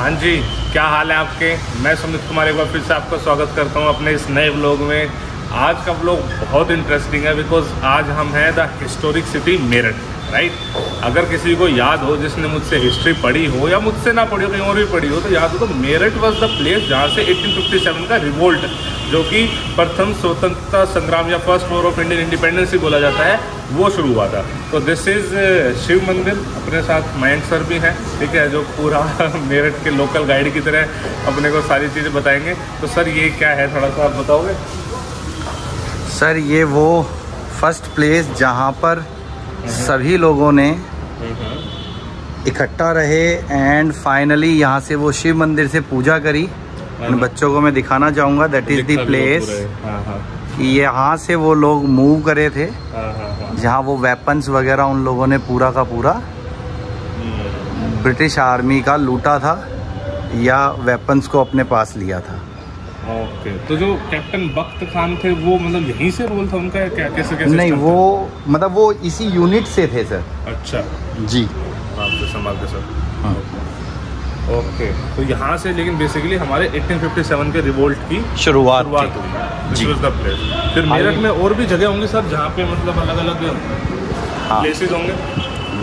हाँ जी, क्या हाल है आपके। मैं सुमित कुमार एक बार फिर से आपका स्वागत करता हूँ अपने इस नए व्लॉग में। आज का व्लॉग बहुत इंटरेस्टिंग है बिकॉज आज हम हैं the historic city Meerut, right. अगर किसी को याद हो, जिसने मुझसे हिस्ट्री पढ़ी हो या मुझसे ना पढ़ी हो, कहीं और भी पढ़ी हो, तो याद हो तो मेरठ वॉज द प्लेस जहाँ से 1857 का रिवोल्ट, जो कि प्रथम स्वतंत्रता संग्राम या first war of Indian independence ही बोला जाता है, वो शुरू हुआ था। तो दिस इज़ शिव मंदिर। अपने साथ मयंक सर भी हैं, ठीक है, जो पूरा मेरठ के लोकल गाइड की तरह अपने को सारी चीज़ें बताएंगे। तो सर ये क्या है, थोड़ा सा आप बताओगे। सर ये वो फर्स्ट प्लेस जहाँ पर सभी लोगों ने इकट्ठा रहे एंड फाइनली यहाँ से वो शिव मंदिर से पूजा करी। इन बच्चों को मैं दिखाना चाहूँगा, दैट इज़ द प्लेस। यहाँ से वो लोग मूव करे थे, जहाँ वो वेपन्स वगैरह उन लोगों ने पूरा का पूरा ब्रिटिश आर्मी का लूटा था या वेपन्स को अपने पास लिया था। ओके, तो जो कैप्टन बख्त खान थे वो मतलब यहीं से रोल था उनका, क्या कैसे नहीं, वो मतलब वो इसी यूनिट से थे सर। अच्छा जी, आपसे संभाल के सर। हाँ। ओके, तो यहाँ से लेकिन बेसिकली हमारे 1857 के रिवोल्ट की शुरुआत हुई। This was the place. फिर मेरठ में और भी जगह होंगी सर जहाँ पे मतलब अलग अलग प्लेसेस होंगे।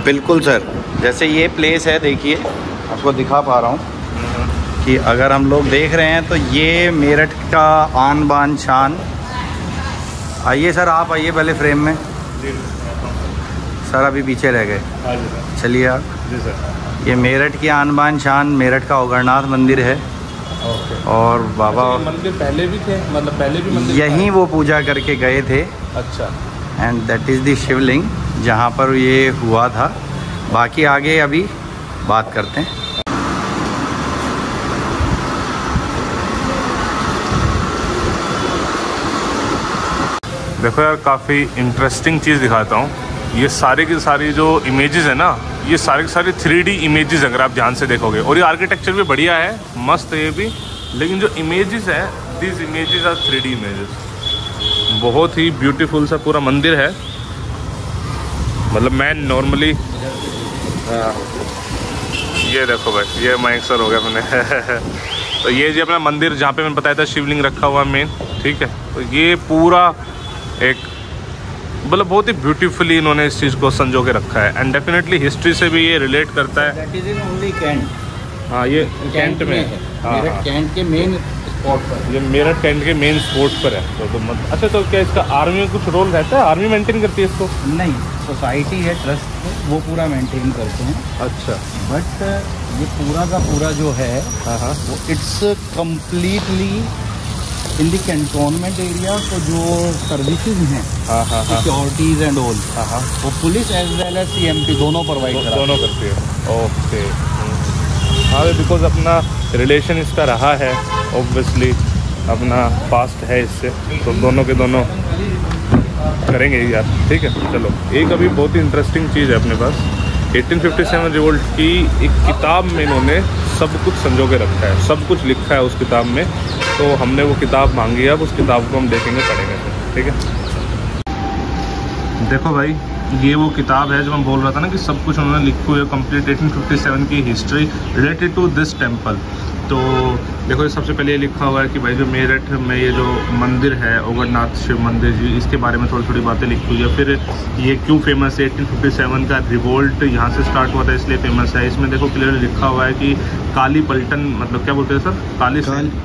बिल्कुल सर, जैसे ये प्लेस है, देखिए आपको दिखा पा रहा हूँ कि अगर हम लोग देख रहे हैं तो ये मेरठ का आन बान शान। आइए सर, आप आइए पहले फ्रेम में। सर अभी पीछे रह गए, चलिए आप। जी सर। ये मेरठ की आन बान शान, मेरठ का ओगरनाथ मंदिर है। और बाबा मंदिर पहले भी थे, मतलब पहले भी मंदिर यहीं वो पूजा करके गए थे। अच्छा। एंड दैट इज़ द शिवलिंग जहाँ पर ये हुआ था। बाकी आगे अभी बात करते हैं। देखो यार, काफ़ी इंटरेस्टिंग चीज़ दिखाता हूँ। ये सारी की सारी जो इमेजेस है ना, ये सारी की सारी 3D इमेजेस अगर आप ध्यान से देखोगे, और ये आर्किटेक्चर भी बढ़िया है, मस्त है ये भी। लेकिन जो इमेजेस है, this images are 3D images. बहुत ही ब्यूटीफुल सा पूरा मंदिर है। मतलब मैं नॉर्मली ये देखो भाई, ये मयंक सर हो गया मैंने तो ये जो अपना मंदिर जहाँ पे मैंने बताया था शिवलिंग रखा हुआ मेन, ठीक है। तो ये पूरा एक मतलब बहुत ही ब्यूटीफुली इन्होंने इस चीज़ को संजो के रखा है। एंड डेफिनेटली हिस्ट्री से भी ये रिलेट करता है। That is in only cantt. हाँ, ये कैंट में है। मेरठ कैंट के मेन स्पॉट पर। ये मेरठ कैंट के मेन स्पॉट पर है। तो मतलब अच्छा, तो क्या इसका आर्मी में कुछ रोल रहता है? आर्मी मेंटेन करती है इसको? नहीं, सोसाइटी है, ट्रस्ट है, वो पूरा मेंटेन करते हैं। अच्छा। बट ये पूरा का पूरा जो है वो it's completely in the cantonment area. तो जो सर्विसेज हैं, सिक्योरिटीज एंड ऑल, वो police as well as CMP दोनों प्रोवाइड करती है। ओके। हाँ, बिकॉज अपना रिलेशन इसका रहा है, ऑब्वियसली अपना पास्ट है इससे, तो दोनों के दोनों करेंगे यार, ठीक है। चलो, एक अभी बहुत ही इंटरेस्टिंग चीज़ है अपने पास। 1857 रिवोल्ट की एक किताब में इन्होंने सब कुछ संजो के रखा है, सब कुछ लिखा है उस किताब में। तो हमने वो किताब मांगी है, अब उस किताब को हम देखेंगे, पढ़ेंगे, ठीक है। देखो भाई, ये वो किताब है जो मैं बोल रहा था ना कि सब कुछ उन्होंने लिखे हुए कंप्लीट 1857 की history related to this temple. तो देखो, सबसे पहले ये लिखा हुआ है कि भाई जो मेरठ में ये जो मंदिर है ओगरनाथ शिव मंदिर जी, इसके बारे में थोड़ी थोड़ी बातें लिखी हुई है। फिर ये क्यों फेमस है, 1857 का रिवोल्ट यहाँ से स्टार्ट हुआ था इसलिए फेमस है। इसमें देखो क्लियर लिखा हुआ है कि काली पलटन, मतलब क्या बोलते हैं सर?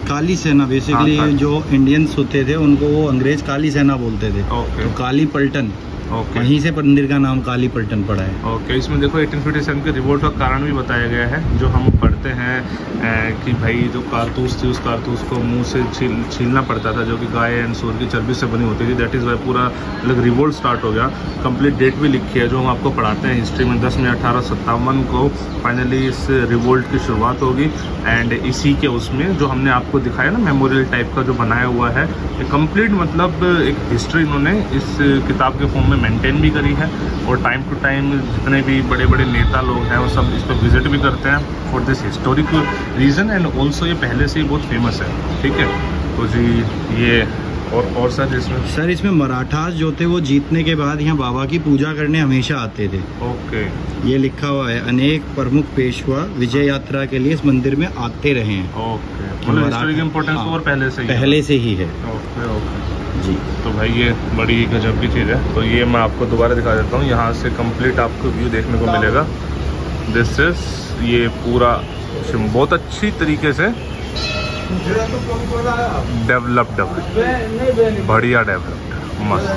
काली सेना। बेसिकली जो इंडियंस होते थे उनको वो अंग्रेज काली सेना बोलते थे। तो काली पलटन, वहीं से मंदिर का नाम काली पलटन पड़ा है। ओके। इसमें देखो 1857 के रिवोल्ट का कारण भी बताया गया है, जो हम पढ़ते हैं कि भाई जो कारतूस थी, उस कारतूस को मुंह से छीलना पड़ता था, जो कि गाय एंड सूर की चर्बी से बनी होती थी। दैट इज़ वाई पूरा मतलब रिवोल्ट स्टार्ट हो गया। कंप्लीट डेट भी लिखी है जो हम आपको पढ़ाते हैं हिस्ट्री में। 10 मई 1857 को फाइनली इस रिवोल्ट की शुरुआत होगी। एंड इसी के उसमें जो हमने आपको दिखाया ना, मेमोरियल टाइप का जो बनाया हुआ है, ये कंप्लीट मतलब एक हिस्ट्री इन्होंने इस किताब के फॉर्म में मेंटेन भी करी है। और टाइम टू टाइम जितने भी बड़े बड़े नेता लोग हैं वो सब इस पर विजिट भी करते हैं for this historical reason. And also ये पहले से ही बहुत फेमस है, ठीक है। तो जी ये और सर इसमें? सर इसमें मराठास जो थे वो जीतने के बाद यहाँ बाबा की पूजा करने हमेशा आते थे। ओके। ये लिखा हुआ है अनेक प्रमुख पेशवा विजय यात्रा के लिए इस मंदिर में आते रहे हैं। ओके, मतलब हिस्टोरिक इम्पोर्टेंस और पहले से ही है। ओके ओके जी। तो भाई ये बड़ी गजब की चीज़ है। तो ये मैं आपको दोबारा दिखा देता हूँ, यहाँ से कंप्लीट आपको व्यू देखने को मिलेगा। दिस इज ये पूरा बहुत अच्छी तरीके से डेवलप्ड, बढ़िया डेवलप्ड, मस्त।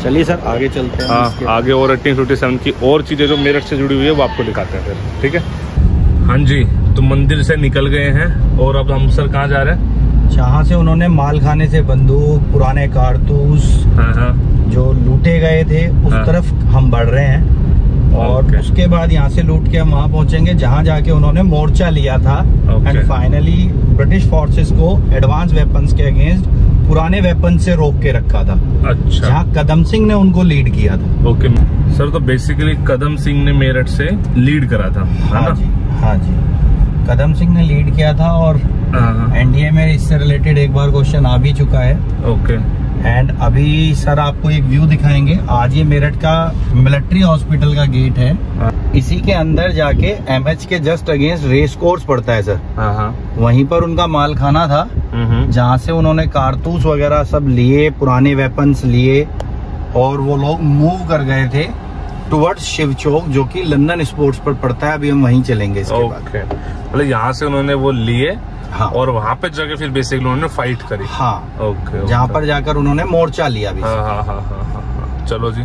चलिए सर आगे चलते हैं। हाँ, आगे और 1857 की और चीज़ें जो मेरठ से जुड़ी हुई है वो आपको दिखाते हैं फिर, ठीक है? हाँ जी, तो मंदिर से निकल गए हैं और अब हम सर कहाँ जा रहे हैं? जहाँ से उन्होंने माल खाने से बंदूक, पुराने कारतूस जो लूटे गए थे उस तरफ हम बढ़ रहे हैं। और उसके बाद यहाँ से लूट के हम वहाँ पहुँचेंगे जहाँ जाके उन्होंने मोर्चा लिया था। एंड फाइनली ब्रिटिश फोर्सेस को एडवांस वेपन्स के अगेंस्ट पुराने वेपन से रोक के रखा था। अच्छा। जहाँ कदम सिंह ने उनको लीड किया था। ओके सर, तो बेसिकली कदम सिंह ने मेरठ से लीड करा था, है ना? हाँ जी, कदम सिंह ने लीड किया था और एनडीए में इससे रिलेटेड एक बार क्वेश्चन आ भी चुका है। ओके। एंड अभी सर आपको एक व्यू दिखाएंगे। आज ये मेरठ का मिलिट्री हॉस्पिटल का गेट है। इसी के अंदर जाके एमएच के जस्ट अगेंस्ट रेस कोर्स पड़ता है सर। वहीं पर उनका माल खाना था जहाँ से उन्होंने कारतूस वगैरह सब लिए, पुराने वेपन्स लिए और वो लोग मूव कर गए थे टुवर्ड्स शिव चौक जो कि लंदन स्पोर्ट्स पर पड़ता है। अभी हम वहीं चलेंगे इसके बाद। मतलब यहाँ से उन्होंने वो लिए। हाँ। और वहाँ पे जाके फिर बेसिकली उन्होंने फाइट करी। हाँ। ओके। जहाँ पर जाकर उन्होंने मोर्चा लिया भी। हाँ। चलो जी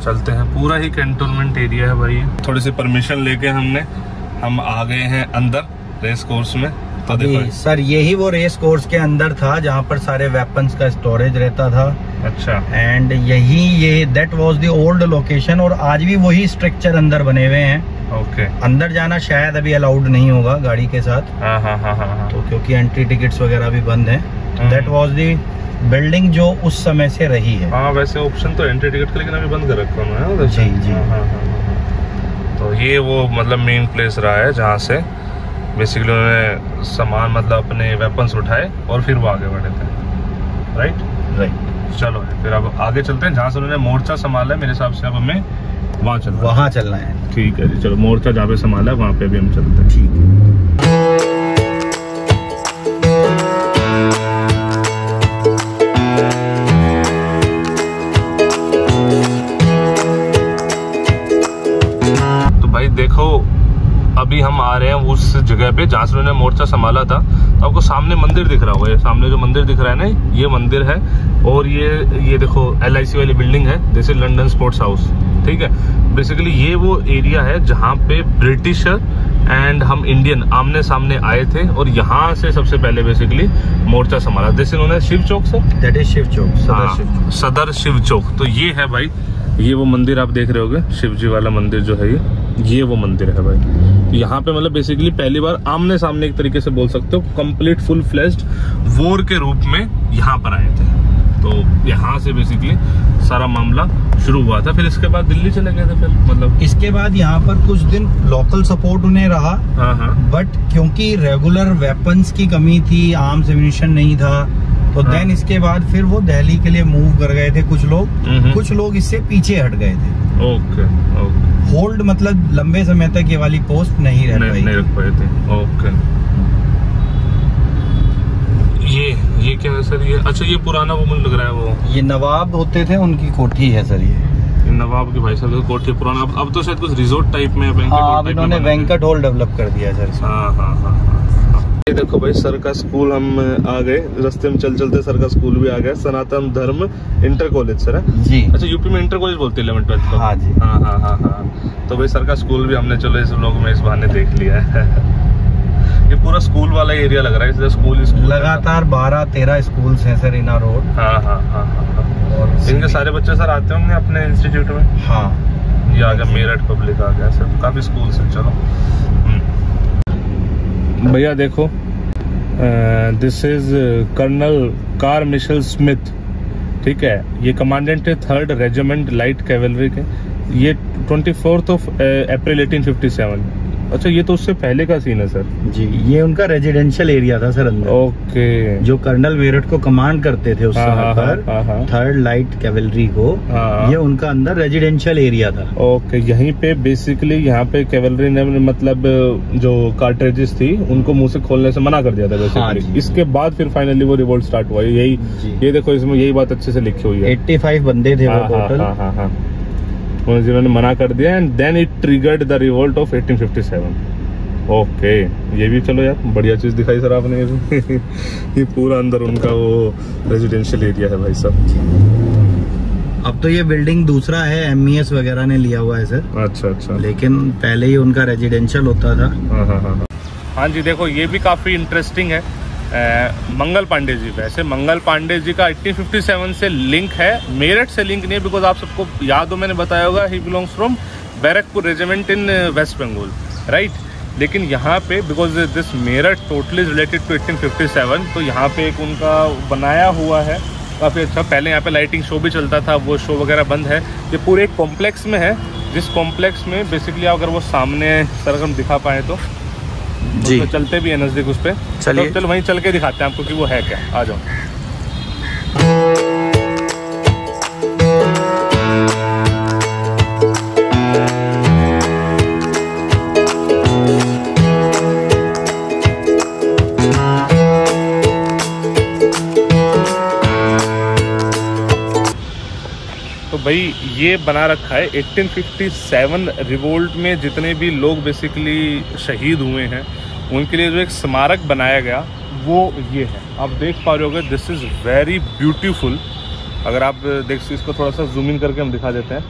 चलते हैं। पूरा ही कैंटोनमेंट एरिया है भाई। थोड़ी सी परमिशन लेके हम आ गए हैं अंदर रेस कोर्स में। तो देखो सर यही वो रेस कोर्स के अंदर था जहाँ पर सारे वेपन्स का स्टोरेज रहता था। अच्छा। एंड यही ये that was the old location और आज भी वही स्ट्रक्चर अंदर बने हुए हैं। ओके। अंदर जाना शायद अभी अलाउड नहीं होगा गाड़ी के साथ। हाँ। तो क्योंकि एंट्री टिकट्स वगैरह भी बंद हैं। दैट वाज द बिल्डिंग जो उस समय से रही है। हाँ, वैसे ऑप्शन तो एंट्री टिकट का लेकिन अभी बंद कर रखा उन्होंने। जी। हाँ। तो ये वो मतलब मेन प्लेस रहा है जहाँ से बेसिकली उन्होंने सामान मतलब अपने वेपन्स उठाए और फिर वो आगे बढ़े थे। राइट। चलो फिर अब आगे चलते हैं जहाँ से उन्होंने मोर्चा संभाला है। मेरे हिसाब से अब हमें वहाँ चलना है। ठीक है जी, चलो मोर्चा जहाँ पे संभाला है वहाँ पे भी हम चलते हैं। ठीक है। तो भाई देखो अभी हम आ रहे हैं उस जगह पे जहाँ से उन्होंने मोर्चा संभाला था। तो आपको सामने मंदिर दिख रहा होगा, सामने जो मंदिर दिख रहा है ना, ये मंदिर है। और ये देखो LIC वाली बिल्डिंग है, जैसे लंदन स्पोर्ट्स हाउस। ठीक है, बेसिकली ये वो एरिया है जहाँ पे ब्रिटिशर एंड हम इंडियन आमने सामने आए थे और यहाँ से सबसे पहले बेसिकली मोर्चा संभाला। जैसे उन्होंने शिव चौक सर, दैट इज शिव चौक, सदर शिव चौक। तो ये है भाई, ये वो मंदिर आप देख रहे होगे, शिव जी वाला मंदिर जो है ये वो मंदिर है भाई। यहाँ पे मतलब बेसिकली पहली बार आमने सामने एक तरीके से बोल सकते हो कंप्लीट फुल फ्लेश्ड वॉर के रूप में यहाँ पर आए थे। तो यहाँ से बेसिकली सारा मामला शुरू हुआ था। फिर इसके बाद दिल्ली चले गए थे। फिर मतलब इसके बाद यहाँ पर कुछ दिन लोकल सपोर्ट उन्हें रहा। बट क्योंकि रेगुलर वेपन्स की कमी थी, आर्म्स एम्यूनिशन नहीं था, तो देन इसके बाद फिर वो दिल्ली के लिए मूव कर गए थे कुछ लोग इससे पीछे हट गए थे। ओके। होल्ड मतलब लंबे समय तक ये वाली पोस्ट नहीं रख पाए थे। ओके। ये क्या है सर? ये अच्छा, ये पुराना वो मुझे लग रहा है वो ये नवाब होते थे उनकी कोठी है सर। ये नवाब की भाई साहब कोठी पुराना। अब तो शायद कुछ रिजोर्ट टाइप में इन्होंने बैंक्वेट हॉल डेवलप कर दिया सर। हाँ। ये देखो भाई सर का स्कूल, हम आ गए रास्ते में चलते सर का स्कूल भी आ गया। सनातन धर्म इंटर कॉलेज सर है जी। अच्छा, यूपी में इंटर कॉलेज बोलते हैं 11th-12th को। हाँ जी। हाँ। तो भाई सर का स्कूल भी हमने चलो इस लोग में इस बहाने देख लिया है। ये पूरा स्कूल वाला एरिया लग रहा है, इसलिए स्कूल लगातार 12-13 स्कूल्स हैं सर इन रोड। हाँ। और इनके सारे बच्चे सर आते होंगे अपने इंस्टीट्यूट में। हाँ, ये आ गया मेरठ पब्लिक आ गया सर, काफी स्कूल से। चलो भैया देखो, this is colonel Carmichael Smyth, ठीक है। ये कमांडेंट है 3rd रेजिमेंट लाइट कैवलरी के। ये 24 अप्रैल 1857। अच्छा, ये तो उससे पहले का सीन है सर जी। ये उनका रेजिडेंशियल एरिया था सर अंदर। ओके। जो कर्नल मेरठ को कमांड करते थे उस समय पर 3rd लाइट कैवलरी को, ये उनका अंदर रेजिडेंशियल एरिया था। ओके, यहीं पे बेसिकली यहाँ पे कैवलरी ने मतलब जो कार्ट्रिजेस थी उनको मुंह से खोलने से मना कर दिया था बेसिकली। इसके बाद फिर फाइनली वो रिवोल्ट स्टार्ट हुआ। यही ये देखो, इसमें यही बात अच्छे से लिखी हुई है। 85 बंदे थे वो टोटल, जिन्होंने मना कर दिया, and then it triggered the revolt of 1857। Okay, ये भी चलो यार बढ़िया चीज दिखाई सर आपने। ये पूरा अंदर उनका वो रेजिडेंशियल एरिया है भाई साहब। अब तो ये बिल्डिंग दूसरा है, MES वगैरह ने लिया हुआ है सर। अच्छा, लेकिन पहले ही उनका रेजिडेंशियल होता था। हाँ जी, देखो ये भी काफी इंटरेस्टिंग है। मंगल पांडे जी, वैसे मंगल पांडे जी का 1857 से लिंक है, मेरठ से लिंक नहीं है, बिकॉज आप सबको याद हो, मैंने बताया होगा, he belongs from Barrackpore regiment in West Bengal, right. लेकिन यहाँ पे because this Meerut totally related to 1857, तो यहाँ पे एक उनका बनाया हुआ है काफ़ी अच्छा। पहले यहाँ पे लाइटिंग शो भी चलता था, वो शो वगैरह बंद है। ये पूरे एक कॉम्प्लेक्स में है, जिस कॉम्प्लेक्स में बेसिकली अगर वो सामने सर हम दिखा पाए तो जी, तो चलते भी है नजदीक उस पे। चलिए, तो चलो वहीं चल के दिखाते हैं आपको कि वो है क्या। आ जाओ। तो भाई ये बना रखा है 1857 रिवोल्ट में जितने भी लोग बेसिकली शहीद हुए हैं उनके लिए जो एक स्मारक बनाया गया वो ये है। आप देख पा रहे होगे, दिस इज़ वेरी ब्यूटीफुल। अगर आप देख, इसको थोड़ा सा जूम इन करके हम दिखा देते हैं,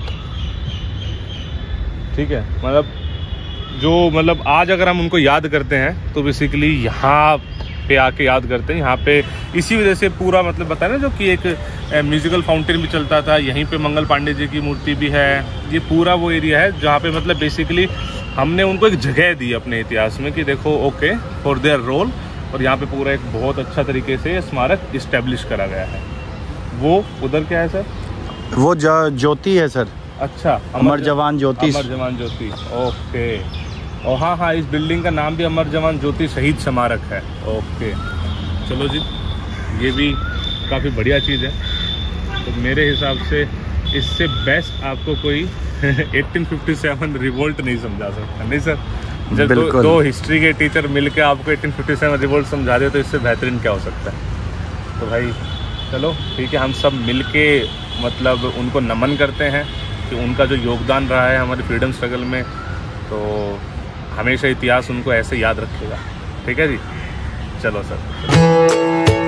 ठीक है। मतलब आज अगर हम उनको याद करते हैं तो बेसिकली यहाँ पे आके याद करते हैं। यहाँ पे इसी वजह से पूरा मतलब बताया ना, जो कि एक म्यूजिकल फाउंटेन भी चलता था, यहीं पे मंगल पांडे जी की मूर्ति भी है। ये पूरा वो एरिया है जहाँ पे मतलब बेसिकली हमने उनको एक जगह दी अपने इतिहास में कि देखो ओके फॉर देयर रोल, और यहाँ पे पूरा एक बहुत अच्छा तरीके से स्मारक इस्टेब्लिश करा गया है। वो उधर क्या है सर? वो ज्योति है सर। अच्छा, अमर जवान ज्योति। अमर जवान ज्योति, ओके। और हाँ, इस बिल्डिंग का नाम भी अमर जवान ज्योति शहीद स्मारक है। ओके, चलो जी, ये भी काफ़ी बढ़िया चीज़ है। तो मेरे हिसाब से इससे बेस्ट आपको कोई 1857 रिवोल्ट नहीं समझा सकता, नहीं सर? जब दो हिस्ट्री के टीचर मिलके आपको 1857 रिवोल्ट समझा दे तो इससे बेहतरीन क्या हो सकता है। तो भाई चलो ठीक है, हम सब मिलके मतलब उनको नमन करते हैं कि उनका जो योगदान रहा है हमारे फ्रीडम स्ट्रगल में, तो हमेशा इतिहास उनको ऐसे याद रखेगा। ठीक है जी, चलो सर।